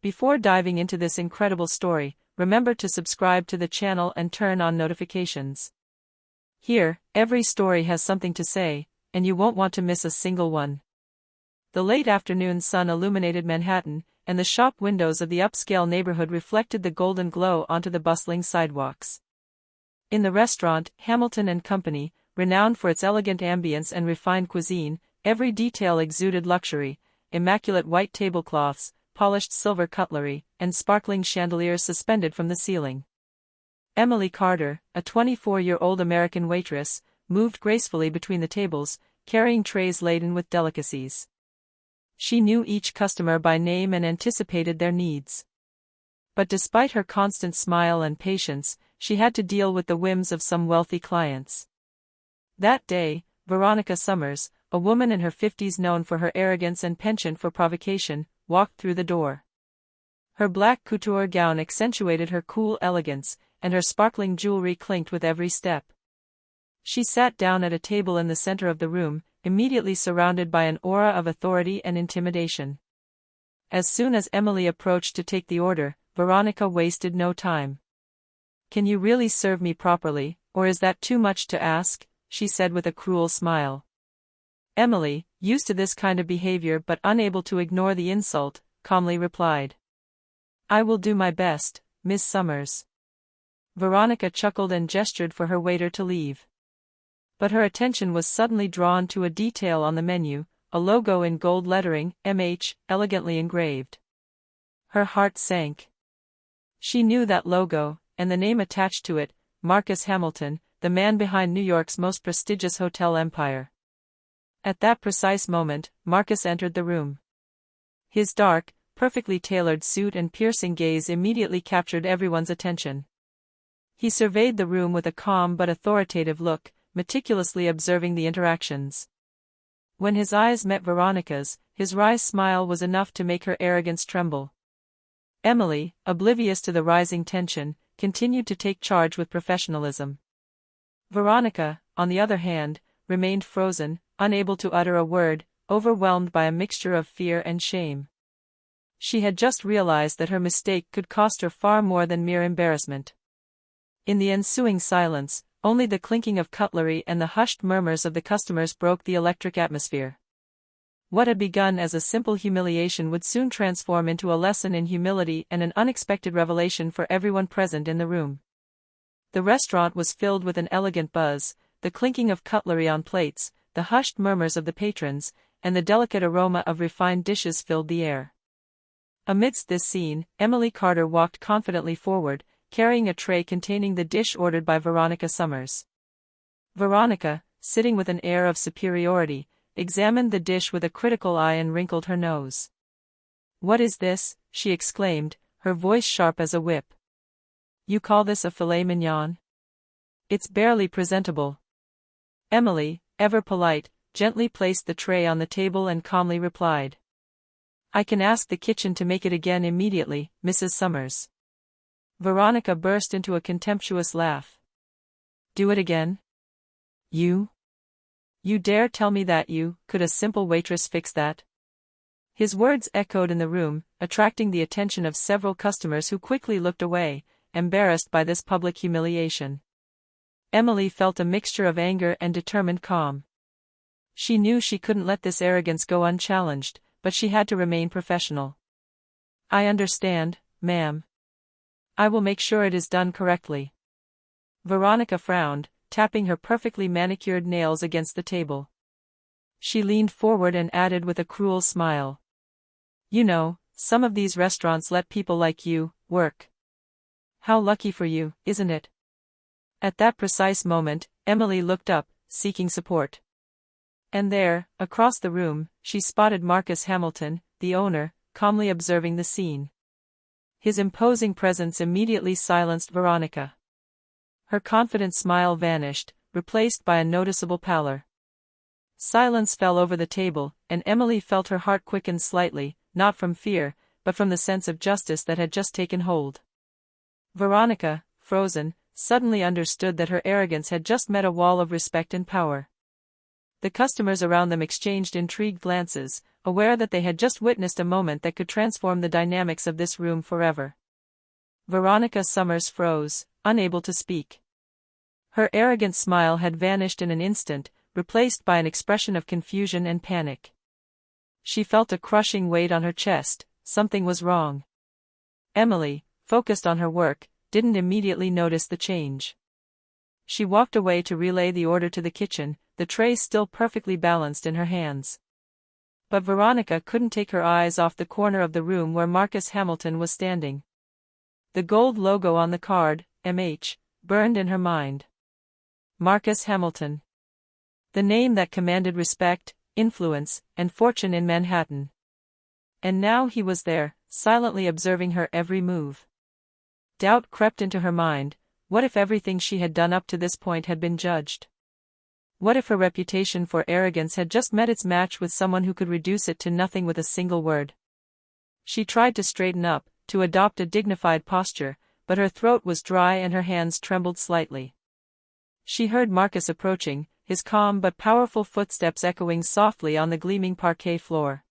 Before diving into this incredible story, remember to subscribe to the channel and turn on notifications. Here, every story has something to say, and you won't want to miss a single one. The late afternoon sun illuminated Manhattan, and the shop windows of the upscale neighborhood reflected the golden glow onto the bustling sidewalks. In the restaurant, Hamilton and Company, renowned for its elegant ambience and refined cuisine, every detail exuded luxury: immaculate white tablecloths, polished silver cutlery, and sparkling chandeliers suspended from the ceiling. Emily Carter, a 24-year-old American waitress, moved gracefully between the tables, carrying trays laden with delicacies. She knew each customer by name and anticipated their needs. But despite her constant smile and patience, she had to deal with the whims of some wealthy clients. That day, Veronica Summers, a woman in her 50s known for her arrogance and penchant for provocation, walked through the door. Her black couture gown accentuated her cool elegance, and her sparkling jewelry clinked with every step. She sat down at a table in the center of the room, immediately surrounded by an aura of authority and intimidation. As soon as Emily approached to take the order, Veronica wasted no time. "Can you really serve me properly, or is that too much to ask?" she said with a cruel smile. Emily, used to this kind of behavior but unable to ignore the insult, calmly replied, "I will do my best, Miss Summers." Veronica chuckled and gestured for her waiter to leave. But her attention was suddenly drawn to a detail on the menu, a logo in gold lettering, MH, elegantly engraved. Her heart sank. She knew that logo, and the name attached to it, Marcus Hamilton, the man behind New York's most prestigious hotel empire. At that precise moment, Marcus entered the room. His dark, perfectly tailored suit and piercing gaze immediately captured everyone's attention. He surveyed the room with a calm but authoritative look, meticulously observing the interactions. When his eyes met Veronica's, his wry smile was enough to make her arrogance tremble. Emily, oblivious to the rising tension, continued to take charge with professionalism. Veronica, on the other hand, remained frozen, unable to utter a word, overwhelmed by a mixture of fear and shame. She had just realized that her mistake could cost her far more than mere embarrassment. In the ensuing silence, only the clinking of cutlery and the hushed murmurs of the customers broke the electric atmosphere. What had begun as a simple humiliation would soon transform into a lesson in humility and an unexpected revelation for everyone present in the room. The restaurant was filled with an elegant buzz, the clinking of cutlery on plates, the hushed murmurs of the patrons, and the delicate aroma of refined dishes filled the air. Amidst this scene, Emily Carter walked confidently forward, carrying a tray containing the dish ordered by Veronica Summers. Veronica, sitting with an air of superiority, examined the dish with a critical eye and wrinkled her nose. "What is this?" she exclaimed, her voice sharp as a whip. "You call this a filet mignon? It's barely presentable." Emily, ever polite, gently placed the tray on the table and calmly replied, "I can ask the kitchen to make it again immediately, Mrs. Summers." Veronica burst into a contemptuous laugh. "Do it again? You dare tell me that could a simple waitress fix that?" His words echoed in the room, attracting the attention of several customers who quickly looked away, embarrassed by this public humiliation. Emily felt a mixture of anger and determined calm. She knew she couldn't let this arrogance go unchallenged, but she had to remain professional. "I understand, ma'am. I will make sure it is done correctly." Veronica frowned, tapping her perfectly manicured nails against the table. She leaned forward and added with a cruel smile, "You know, some of these restaurants let people like you work. How lucky for you, isn't it?" At that precise moment, Emily looked up, seeking support. And there, across the room, she spotted Marcus Hamilton, the owner, calmly observing the scene. His imposing presence immediately silenced Veronica. Her confident smile vanished, replaced by a noticeable pallor. Silence fell over the table, and Emily felt her heart quicken slightly, not from fear, but from the sense of justice that had just taken hold. Veronica, frozen, suddenly understood that her arrogance had just met a wall of respect and power. The customers around them exchanged intrigued glances, aware that they had just witnessed a moment that could transform the dynamics of this room forever. Veronica Summers froze, unable to speak. Her arrogant smile had vanished in an instant, replaced by an expression of confusion and panic. She felt a crushing weight on her chest. Something was wrong. Emily, focused on her work, didn't immediately notice the change. She walked away to relay the order to the kitchen, the tray still perfectly balanced in her hands. But Veronica couldn't take her eyes off the corner of the room where Marcus Hamilton was standing. The gold logo on the card, MH, burned in her mind. Marcus Hamilton. The name that commanded respect, influence, and fortune in Manhattan. And now he was there, silently observing her every move. Doubt crept into her mind. What if everything she had done up to this point had been judged? What if her reputation for arrogance had just met its match with someone who could reduce it to nothing with a single word? She tried to straighten up, to adopt a dignified posture, but her throat was dry and her hands trembled slightly. She heard Marcus approaching, his calm but powerful footsteps echoing softly on the gleaming parquet floor.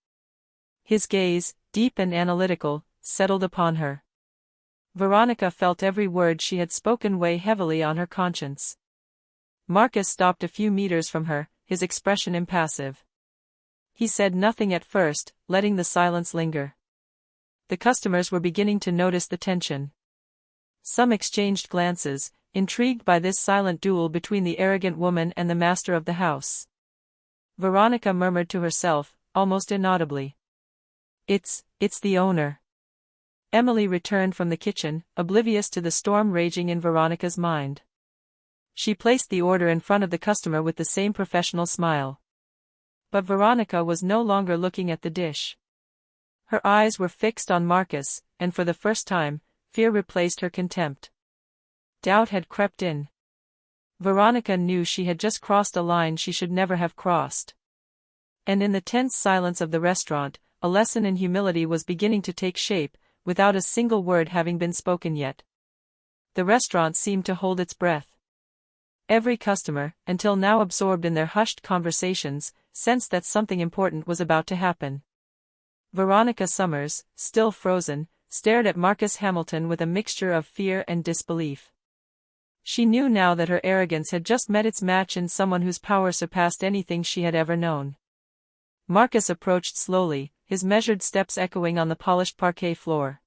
His gaze, deep and analytical, settled upon her. Veronica felt every word she had spoken weigh heavily on her conscience. Marcus stopped a few meters from her, his expression impassive. He said nothing at first, letting the silence linger. The customers were beginning to notice the tension. Some exchanged glances, intrigued by this silent duel between the arrogant woman and the master of the house. Veronica murmured to herself, almost inaudibly. It's the owner." Emily returned from the kitchen, oblivious to the storm raging in Veronica's mind. She placed the order in front of the customer with the same professional smile. But Veronica was no longer looking at the dish. Her eyes were fixed on Marcus, and for the first time, fear replaced her contempt. Doubt had crept in. Veronica knew she had just crossed a line she should never have crossed. And in the tense silence of the restaurant, a lesson in humility was beginning to take shape, without a single word having been spoken yet. The restaurant seemed to hold its breath. Every customer, until now absorbed in their hushed conversations, sensed that something important was about to happen. Veronica Summers, still frozen, stared at Marcus Hamilton with a mixture of fear and disbelief. She knew now that her arrogance had just met its match in someone whose power surpassed anything she had ever known. Marcus approached slowly, his measured steps echoing on the polished parquet floor.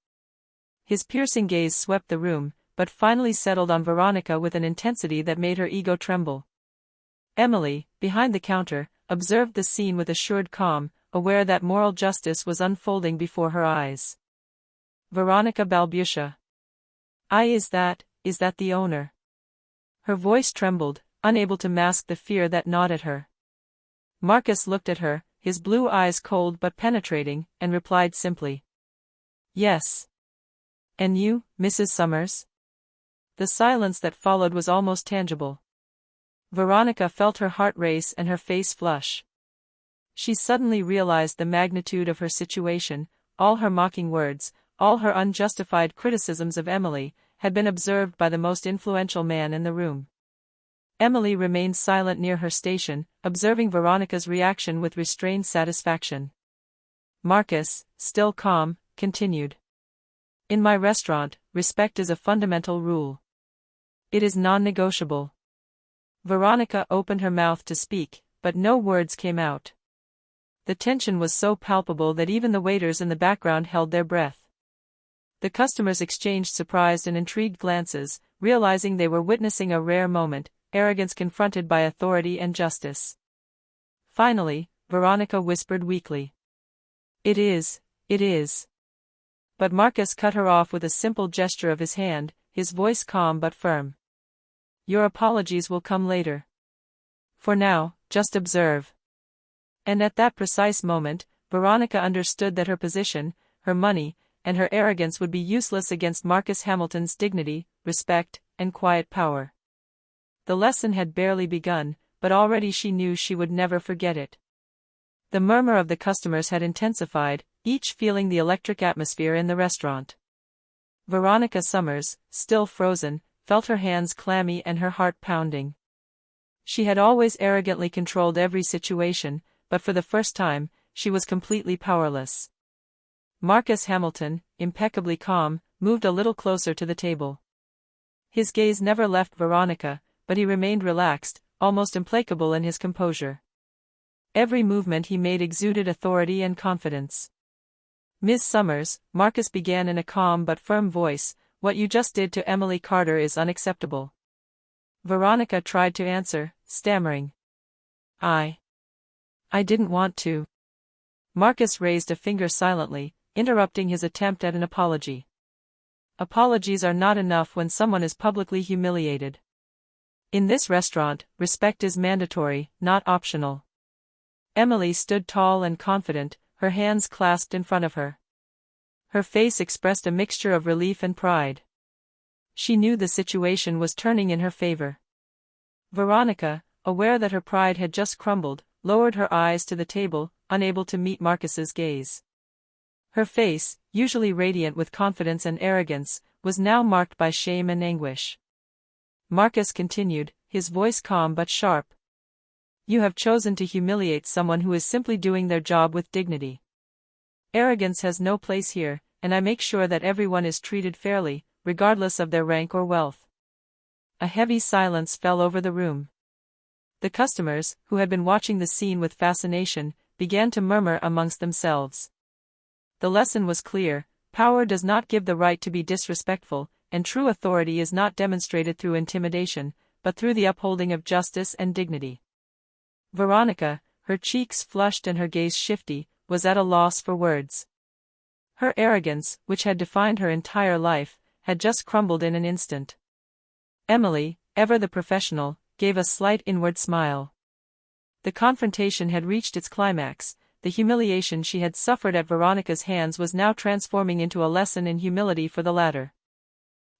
His piercing gaze swept the room, but finally settled on Veronica with an intensity that made her ego tremble. Emily, behind the counter, observed the scene with assured calm, aware that moral justice was unfolding before her eyes. Veronica balbutia. Is that the owner?" Her voice trembled, unable to mask the fear that gnawed at her. Marcus looked at her, his blue eyes cold but penetrating, and replied simply. "Yes." "And you, Mrs. Summers?" The silence that followed was almost tangible. Veronica felt her heart race and her face flush. She suddenly realized the magnitude of her situation. All her mocking words, all her unjustified criticisms of Emily, had been observed by the most influential man in the room. Emily remained silent near her station, observing Veronica's reaction with restrained satisfaction. Marcus, still calm, continued. "In my restaurant, respect is a fundamental rule. It is non-negotiable." Veronica opened her mouth to speak, but no words came out. The tension was so palpable that even the waiters in the background held their breath. The customers exchanged surprised and intrigued glances, realizing they were witnessing a rare moment, arrogance confronted by authority and justice. Finally, Veronica whispered weakly. It is. But Marcus cut her off with a simple gesture of his hand, his voice calm but firm. "Your apologies will come later. For now, just observe." And at that precise moment, Veronica understood that her position, her money, and her arrogance would be useless against Marcus Hamilton's dignity, respect, and quiet power. The lesson had barely begun, but already she knew she would never forget it. The murmur of the customers had intensified, each feeling the electric atmosphere in the restaurant. Veronica Summers, still frozen, felt her hands clammy and her heart pounding. She had always arrogantly controlled every situation, but for the first time, she was completely powerless. Marcus Hamilton, impeccably calm, moved a little closer to the table. His gaze never left Veronica, but he remained relaxed, almost implacable in his composure. Every movement he made exuded authority and confidence. "Miss Summers," Marcus began in a calm but firm voice, "what you just did to Emily Carter is unacceptable." Veronica tried to answer, stammering. I didn't want to." Marcus raised a finger silently, interrupting his attempt at an apology. Apologies are not enough when someone is publicly humiliated. In this restaurant, respect is mandatory, not optional. Emily stood tall and confident, her hands clasped in front of her. Her face expressed a mixture of relief and pride. She knew the situation was turning in her favor. Veronica, aware that her pride had just crumbled, lowered her eyes to the table, unable to meet Marcus's gaze. Her face, usually radiant with confidence and arrogance, was now marked by shame and anguish. Marcus continued, his voice calm but sharp. "You have chosen to humiliate someone who is simply doing their job with dignity. Arrogance has no place here, and I make sure that everyone is treated fairly, regardless of their rank or wealth." A heavy silence fell over the room. The customers, who had been watching the scene with fascination, began to murmur amongst themselves. The lesson was clear: power does not give the right to be disrespectful, and true authority is not demonstrated through intimidation, but through the upholding of justice and dignity. Veronica, her cheeks flushed and her gaze shifty, was at a loss for words. Her arrogance, which had defined her entire life, had just crumbled in an instant. Emily, ever the professional, gave a slight inward smile. The confrontation had reached its climax. The humiliation she had suffered at Veronica's hands was now transforming into a lesson in humility for the latter.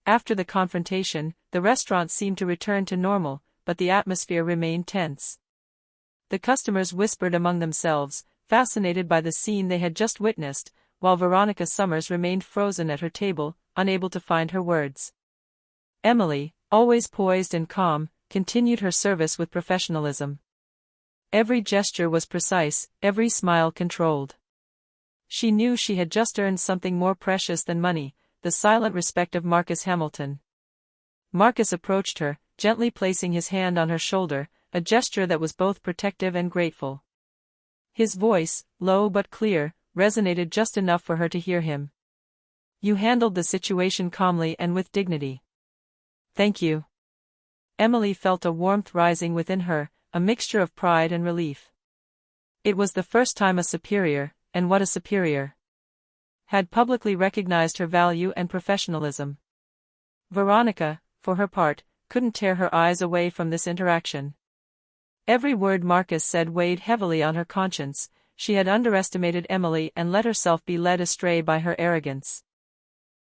After the confrontation, the restaurant seemed to return to normal, but the atmosphere remained tense. The customers whispered among themselves, fascinated by the scene they had just witnessed, while Veronica Summers remained frozen at her table, unable to find her words. Emily, always poised and calm, continued her service with professionalism. Every gesture was precise, every smile controlled. She knew she had just earned something more precious than money, the silent respect of Marcus Hamilton. Marcus approached her, gently placing his hand on her shoulder, a gesture that was both protective and grateful. His voice, low but clear, resonated just enough for her to hear him. "You handled the situation calmly and with dignity. Thank you." Emily felt a warmth rising within her, a mixture of pride and relief. It was the first time a superior, and what a superior, had publicly recognized her value and professionalism. Veronica, for her part, couldn't tear her eyes away from this interaction. Every word Marcus said weighed heavily on her conscience. She had underestimated Emily and let herself be led astray by her arrogance.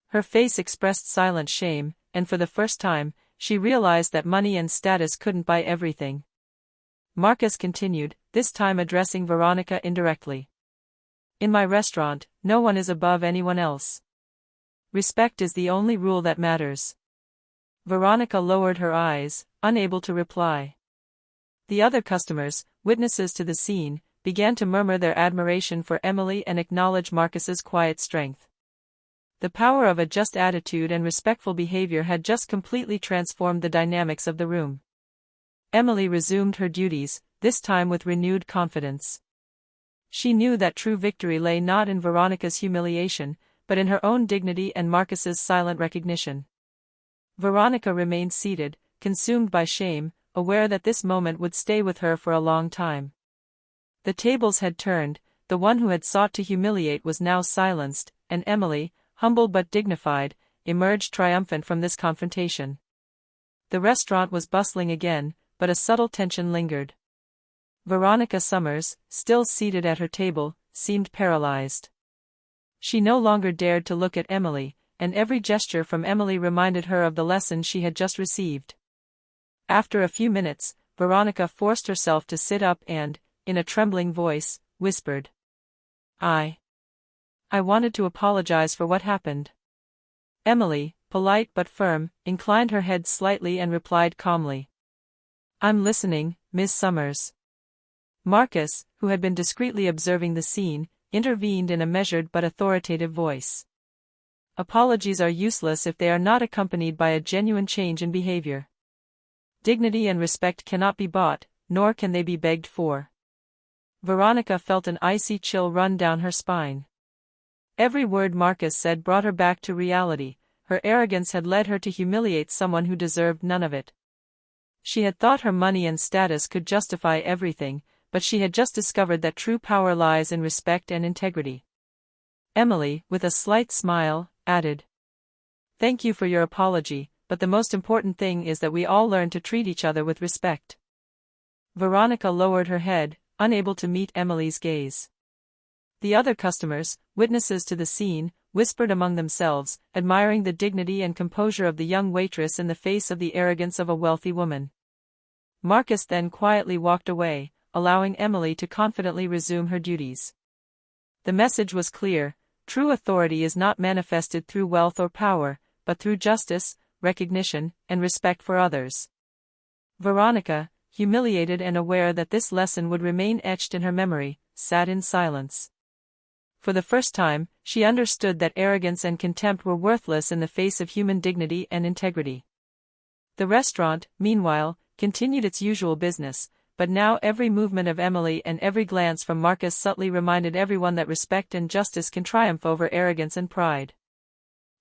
Her face expressed silent shame, and for the first time, she realized that money and status couldn't buy everything. Marcus continued, this time addressing Veronica indirectly. "In my restaurant, no one is above anyone else. Respect is the only rule that matters." Veronica lowered her eyes, unable to reply. The other customers, witnesses to the scene, began to murmur their admiration for Emily and acknowledge Marcus's quiet strength. The power of a just attitude and respectful behavior had just completely transformed the dynamics of the room. Emily resumed her duties, this time with renewed confidence. She knew that true victory lay not in Veronica's humiliation, but in her own dignity and Marcus's silent recognition. Veronica remained seated, consumed by shame, aware that this moment would stay with her for a long time. The tables had turned, the one who had sought to humiliate was now silenced, and Emily, humble but dignified, emerged triumphant from this confrontation. The restaurant was bustling again, but a subtle tension lingered. Veronica Summers, still seated at her table, seemed paralyzed. She no longer dared to look at Emily, and every gesture from Emily reminded her of the lesson she had just received. After a few minutes, Veronica forced herself to sit up and, in a trembling voice, whispered, I wanted to apologize for what happened." Emily, polite but firm, inclined her head slightly and replied calmly, "I'm listening, Miss Summers." Marcus, who had been discreetly observing the scene, intervened in a measured but authoritative voice. Apologies are useless if they are not accompanied by a genuine change in behavior. Dignity and respect cannot be bought, nor can they be begged for. Veronica felt an icy chill run down her spine. Every word Marcus said brought her back to reality. Her arrogance had led her to humiliate someone who deserved none of it. She had thought her money and status could justify everything, but she had just discovered that true power lies in respect and integrity. Emily, with a slight smile, added, "Thank you for your apology, but the most important thing is that we all learn to treat each other with respect." Veronica lowered her head, unable to meet Emily's gaze. The other customers, witnesses to the scene, whispered among themselves, admiring the dignity and composure of the young waitress in the face of the arrogance of a wealthy woman. Marcus then quietly walked away, allowing Emily to confidently resume her duties. The message was clear: true authority is not manifested through wealth or power, but through justice, recognition, and respect for others. Veronica, humiliated and aware that this lesson would remain etched in her memory, sat in silence. For the first time, she understood that arrogance and contempt were worthless in the face of human dignity and integrity. The restaurant, meanwhile, continued its usual business, but now every movement of Emily and every glance from Marcus subtly reminded everyone that respect and justice can triumph over arrogance and pride.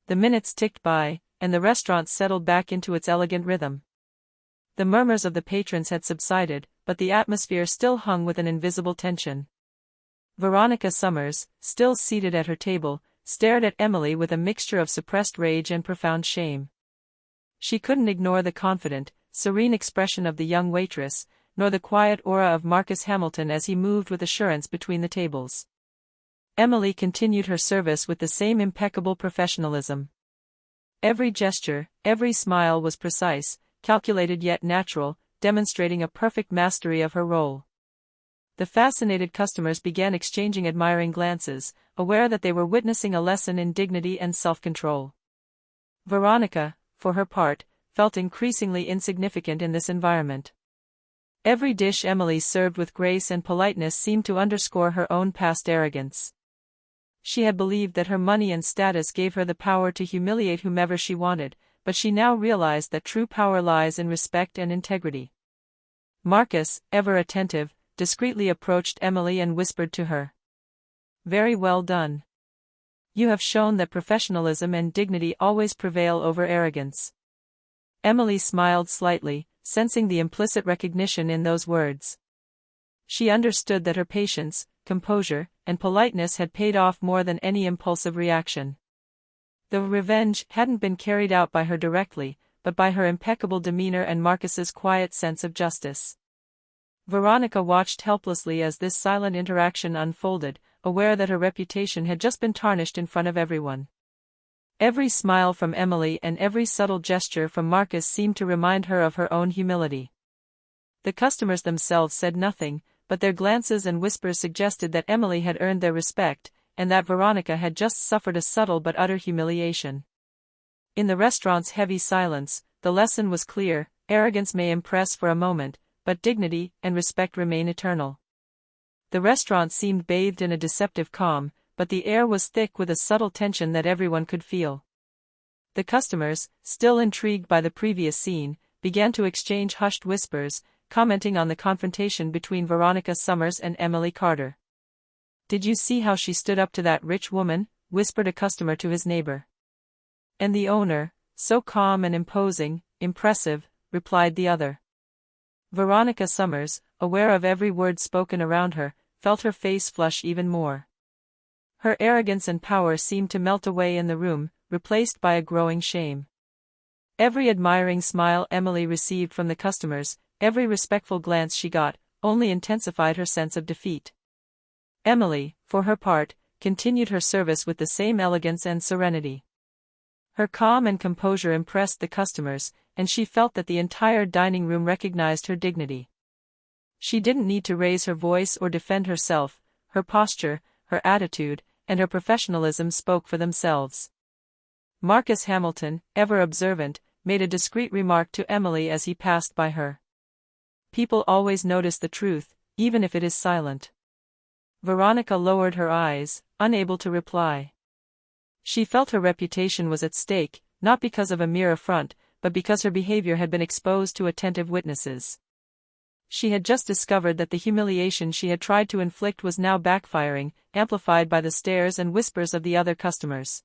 The minutes ticked by, and the restaurant settled back into its elegant rhythm. The murmurs of the patrons had subsided, but the atmosphere still hung with an invisible tension. Veronica Summers, still seated at her table, stared at Emily with a mixture of suppressed rage and profound shame. She couldn't ignore the confident, serene expression of the young waitress, nor the quiet aura of Marcus Hamilton as he moved with assurance between the tables. Emily continued her service with the same impeccable professionalism. Every gesture, every smile was precise, calculated yet natural, demonstrating a perfect mastery of her role. The fascinated customers began exchanging admiring glances, aware that they were witnessing a lesson in dignity and self-control. Veronica, for her part, felt increasingly insignificant in this environment. Every dish Emily served with grace and politeness seemed to underscore her own past arrogance. She had believed that her money and status gave her the power to humiliate whomever she wanted, but she now realized that true power lies in respect and integrity. Marcus, ever attentive, discreetly approached Emily and whispered to her, "Very well done. You have shown that professionalism and dignity always prevail over arrogance." Emily smiled slightly, sensing the implicit recognition in those words. She understood that her patience, composure, and politeness had paid off more than any impulsive reaction. The revenge hadn't been carried out by her directly, but by her impeccable demeanor and Marcus's quiet sense of justice. Veronica watched helplessly as this silent interaction unfolded, aware that her reputation had just been tarnished in front of everyone. Every smile from Emily and every subtle gesture from Marcus seemed to remind her of her own humility. The customers themselves said nothing, but their glances and whispers suggested that Emily had earned their respect, and that Veronica had just suffered a subtle but utter humiliation. In the restaurant's heavy silence, the lesson was clear: arrogance may impress for a moment, but dignity and respect remain eternal. The restaurant seemed bathed in a deceptive calm, but the air was thick with a subtle tension that everyone could feel. The customers, still intrigued by the previous scene, began to exchange hushed whispers, commenting on the confrontation between Veronica Summers and Emily Carter. "Did you see how she stood up to that rich woman?" whispered a customer to his neighbor. "And the owner, so calm and imposing, impressive," replied the other. Veronica Summers, aware of every word spoken around her, felt her face flush even more. Her arrogance and power seemed to melt away in the room, replaced by a growing shame. Every admiring smile Emily received from the customers, every respectful glance she got, only intensified her sense of defeat. Emily, for her part, continued her service with the same elegance and serenity. Her calm and composure impressed the customers, and she felt that the entire dining room recognized her dignity. She didn't need to raise her voice or defend herself; her posture, her attitude, and her professionalism spoke for themselves. Marcus Hamilton, ever observant, made a discreet remark to Emily as he passed by her. "People always notice the truth, even if it is silent. Veronica lowered her eyes, unable to reply. She felt her reputation was at stake, not because of a mere affront, but because her behavior had been exposed to attentive witnesses. She had just discovered that the humiliation she had tried to inflict was now backfiring, amplified by the stares and whispers of the other customers.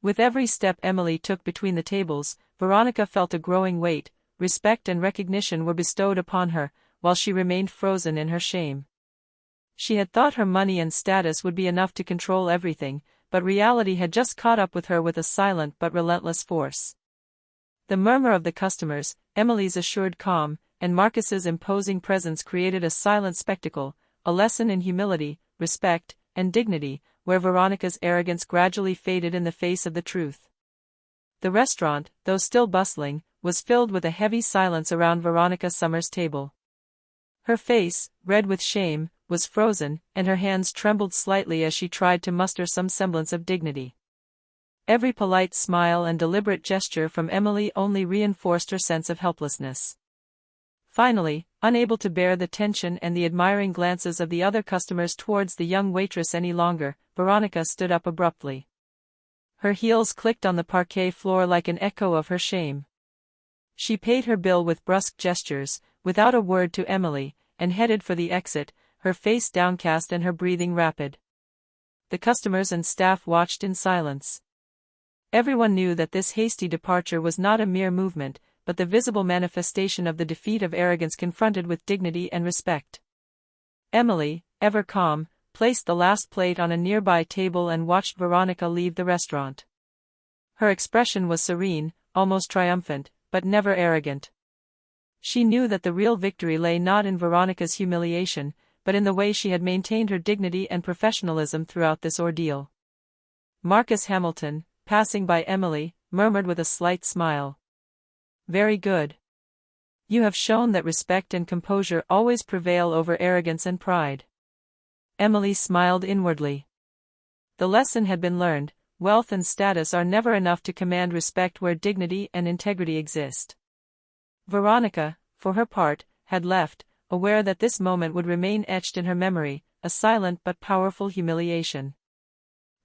With every step Emily took between the tables, Veronica felt a growing weight. Respect and recognition were bestowed upon her, while she remained frozen in her shame. She had thought her money and status would be enough to control everything, but reality had just caught up with her with a silent but relentless force. The murmur of the customers, Emily's assured calm, and Marcus's imposing presence created a silent spectacle, a lesson in humility, respect, and dignity, where Veronica's arrogance gradually faded in the face of the truth. The restaurant, though still bustling, was filled with a heavy silence around Veronica Summers' table. Her face, red with shame, was frozen, and her hands trembled slightly as she tried to muster some semblance of dignity. Every polite smile and deliberate gesture from Emily only reinforced her sense of helplessness. Finally, unable to bear the tension and the admiring glances of the other customers towards the young waitress any longer, Veronica stood up abruptly. Her heels clicked on the parquet floor like an echo of her shame. She paid her bill with brusque gestures, without a word to Emily, and headed for the exit, her face downcast and her breathing rapid. The customers and staff watched in silence. Everyone knew that this hasty departure was not a mere movement, but the visible manifestation of the defeat of arrogance confronted with dignity and respect. Emily, ever calm, placed the last plate on a nearby table and watched Veronica leave the restaurant. Her expression was serene, almost triumphant, but never arrogant. She knew that the real victory lay not in Veronica's humiliation, but in the way she had maintained her dignity and professionalism throughout this ordeal. Marcus Hamilton, passing by Emily, murmured with a slight smile. "Very good. You have shown that respect and composure always prevail over arrogance and pride." Emily smiled inwardly. The lesson had been learned: wealth and status are never enough to command respect where dignity and integrity exist. Veronica, for her part, had left, aware that this moment would remain etched in her memory, a silent but powerful humiliation.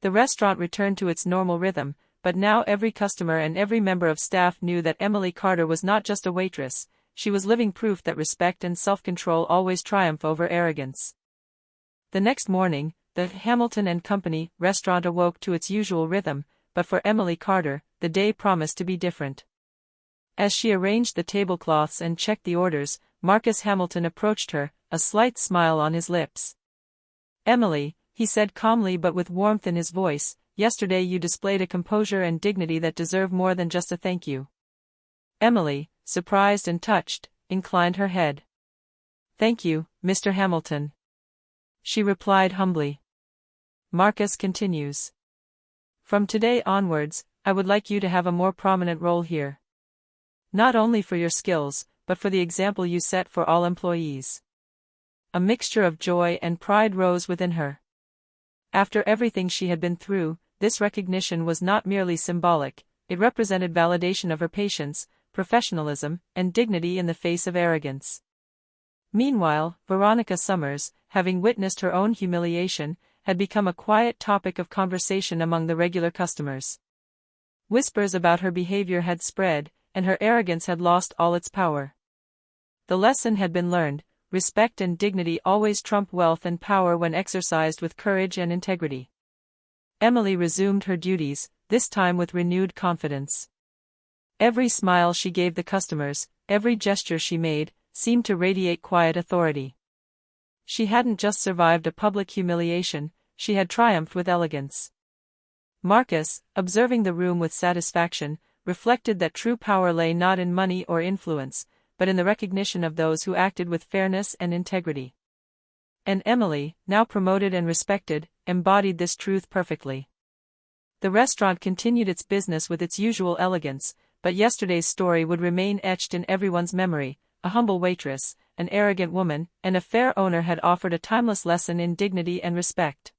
The restaurant returned to its normal rhythm, but now every customer and every member of staff knew that Emily Carter was not just a waitress, she was living proof that respect and self-control always triumph over arrogance. The next morning, the Hamilton and Company restaurant awoke to its usual rhythm, but for Emily Carter, the day promised to be different. As she arranged the tablecloths and checked the orders, Marcus Hamilton approached her, a slight smile on his lips. "Emily," he said calmly but with warmth in his voice, "yesterday you displayed a composure and dignity that deserve more than just a thank you." Emily, surprised and touched, inclined her head. "Thank you, Mr. Hamilton," she replied humbly. Marcus continues. "From today onwards, I would like you to have a more prominent role here. Not only for your skills, but for the example you set for all employees." A mixture of joy and pride rose within her. After everything she had been through, this recognition was not merely symbolic, it represented validation of her patience, professionalism, and dignity in the face of arrogance. Meanwhile, Veronica Summers, having witnessed her own humiliation, had become a quiet topic of conversation among the regular customers. Whispers about her behavior had spread, and her arrogance had lost all its power. The lesson had been learned: respect and dignity always trump wealth and power when exercised with courage and integrity. Emily resumed her duties, this time with renewed confidence. Every smile she gave the customers, every gesture she made, seemed to radiate quiet authority. She hadn't just survived a public humiliation, she had triumphed with elegance. Marcus, observing the room with satisfaction, reflected that true power lay not in money or influence, but in the recognition of those who acted with fairness and integrity. And Emily, now promoted and respected, embodied this truth perfectly. The restaurant continued its business with its usual elegance, but yesterday's story would remain etched in everyone's memory: a humble waitress, an arrogant woman, and a fair owner had offered a timeless lesson in dignity and respect.